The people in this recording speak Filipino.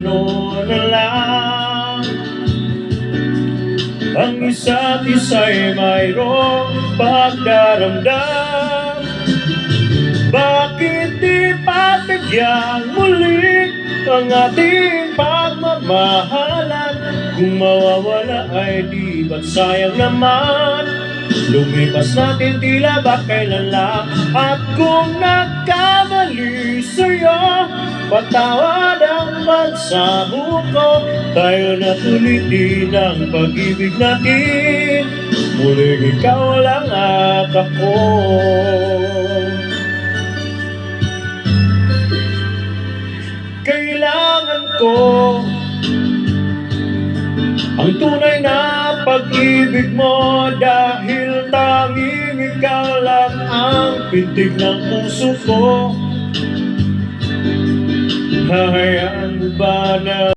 ano na lang, ang isa't isa'y mayroong pagdaramdam. Bakit di pagbigyan muli ang ating pagmamahalan? Kung mawawala ay di ba't sayang naman? Lumipas natin tila ba kailan lang? At kung nagkamali sa'yo, patawad ang pagsamo ko. Tayo na ulitin ang pag-ibig natin, muling ikaw lang at ako. Kailangan ko ang tunay na pag-ibig mo, dahil tanging ikaw lang ang pintig ng puso ko. Hahayaan mo ba na